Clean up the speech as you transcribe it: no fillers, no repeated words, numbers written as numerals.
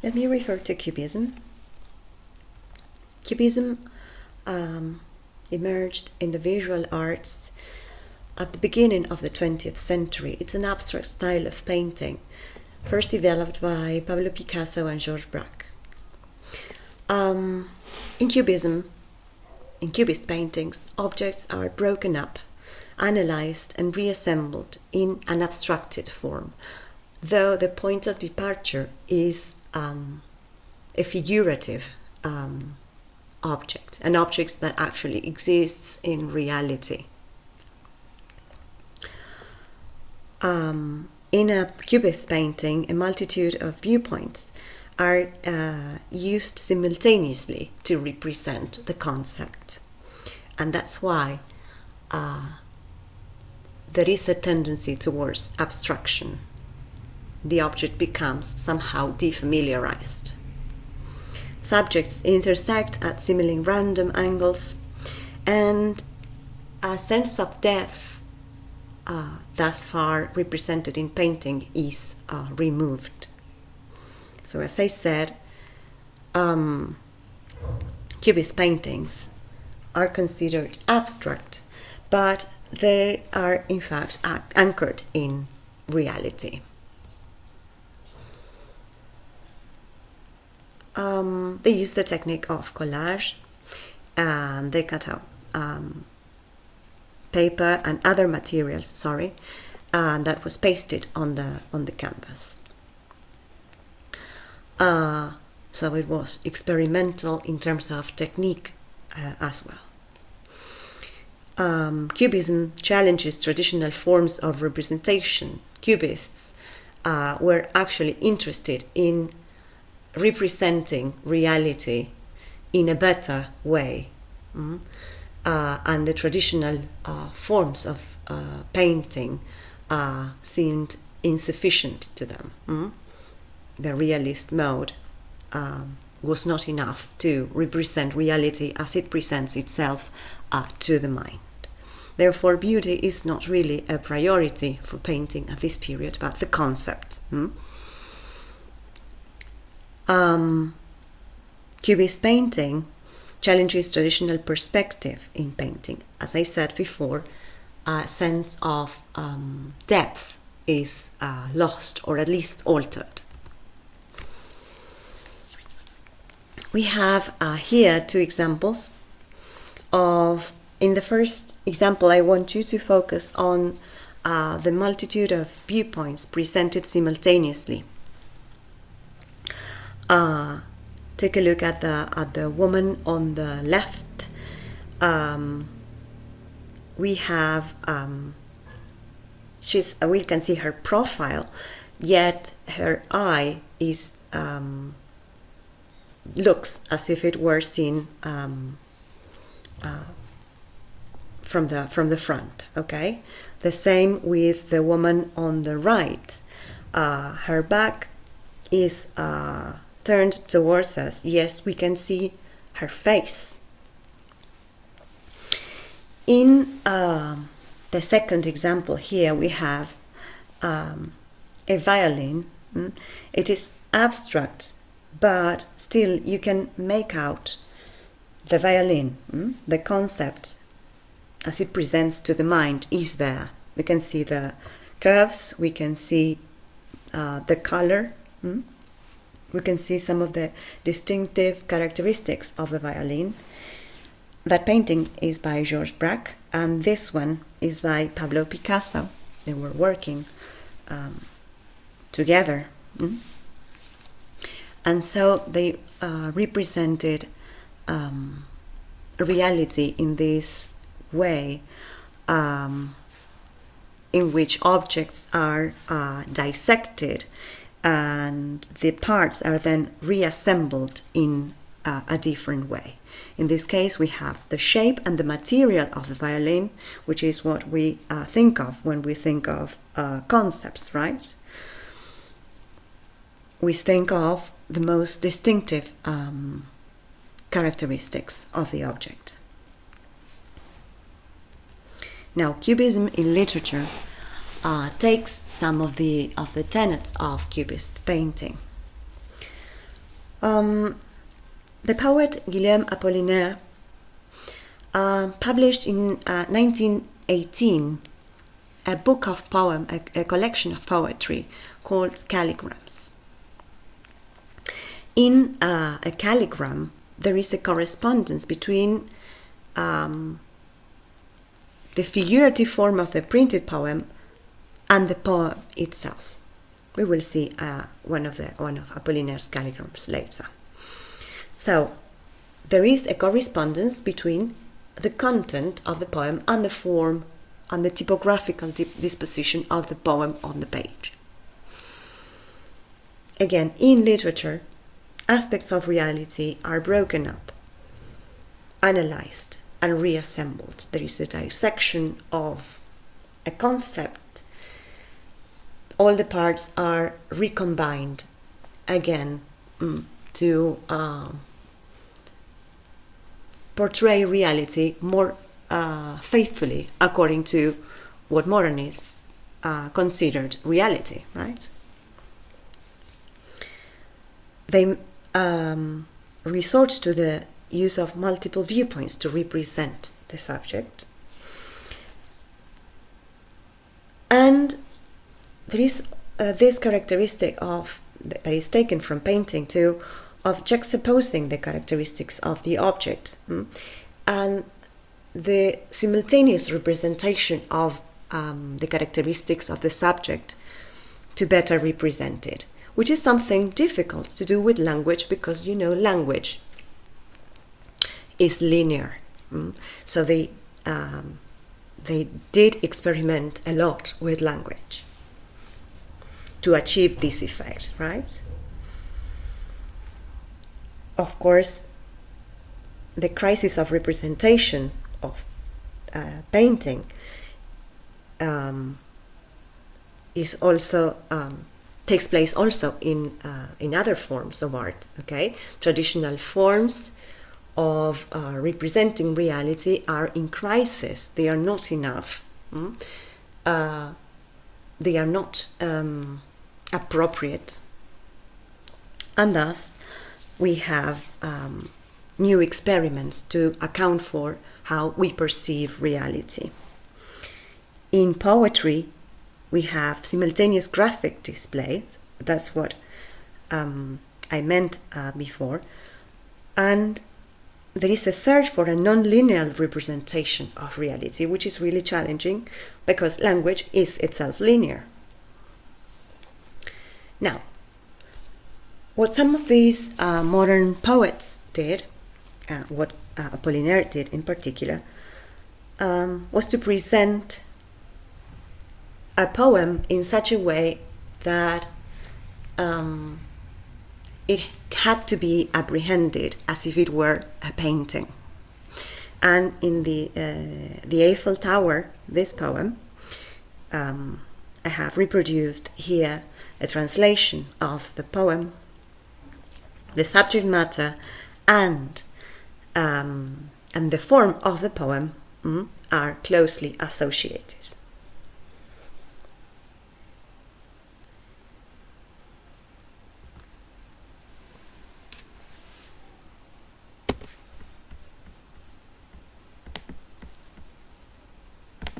Let me refer to Cubism. Cubism emerged in the visual arts at the beginning of the 20th century. It's an abstract style of painting, first developed by Pablo Picasso and Georges Braque. In Cubism, in Cubist paintings, objects are broken up, analyzed and reassembled in an abstracted form, though the point of departure is a figurative object, an object that actually exists in reality. In a Cubist painting, a multitude of viewpoints are used simultaneously to represent the concept. And that's why there is a tendency towards abstraction. The object becomes somehow defamiliarized. Subjects intersect at seemingly random angles, and a sense of depth thus far represented in painting is removed. So as I said, Cubist paintings are considered abstract, but they are in fact anchored in reality. They use the technique of collage, and they cut out paper and other materials, and that was pasted on the canvas. So it was experimental in terms of technique as well. Cubism challenges traditional forms of representation. Cubists were actually interested in representing reality in a better way, and the traditional forms of painting seemed insufficient to them. The realist mode was not enough to represent reality as it presents itself to the mind. Therefore, beauty is not really a priority for painting at this period, but the concept. Cubist painting challenges traditional perspective in painting. As I said before, a sense of depth is lost, or at least altered. We have here two examples of. In the first example, I want you to focus on the multitude of viewpoints presented simultaneously. Take a look at the woman on the left. We have we can see her profile, yet her eye is looks as if it were seen from the front. Okay, the same with the woman on the right. Her back is turned towards us. Yes, we can see her face. In the second example here, we have a violin. It is abstract, but still you can make out the violin. The concept as it presents to the mind is there. We can see the curves, we can see the color, we can see some of the distinctive characteristics of the violin. That painting is by Georges Braque, and this one is by Pablo Picasso. They were working together. And so they represented reality in this way, in which objects are dissected and the parts are then reassembled in a different way. In this case, we have the shape and the material of the violin, which is what we think of when we think of concepts, right? We think of the most distinctive characteristics of the object. Now, Cubism in literature takes some of the tenets of Cubist painting. The poet Guillaume Apollinaire published in 1918 a book of poems, a collection of poetry called Calligrams. In a calligram, there is a correspondence between the figurative form of the printed poem and the poem itself. We will see one of Apollinaire's calligrams later. So there is a correspondence between the content of the poem and the form and the typographical disposition of the poem on the page. Again, in literature, aspects of reality are broken up, analyzed, and reassembled. There is a dissection of a concept. All the parts are recombined again to portray reality more faithfully according to what modernists considered reality, right? They resort to the use of multiple viewpoints to represent the subject. And there is this characteristic that is taken from painting too, of juxtaposing the characteristics of the object and the simultaneous representation of the characteristics of the subject to better represent it, which is something difficult to do with language because, language is linear. So they did experiment a lot with language to achieve this effect, right? Of course, the crisis of representation of painting is also takes place also in other forms of art. Okay, traditional forms of representing reality are in crisis. They are not enough. They are not appropriate, and thus we have new experiments to account for how we perceive reality. In poetry, we have simultaneous graphic displays. That's what I meant before. And there is a search for a non-linear representation of reality, which is really challenging because language is itself linear. Now, what some of these modern poets did, what Apollinaire did in particular, was to present a poem in such a way that it had to be apprehended as if it were a painting. And in the Eiffel Tower, this poem, I have reproduced here a translation of the poem. The subject matter and the form of the poem are closely associated.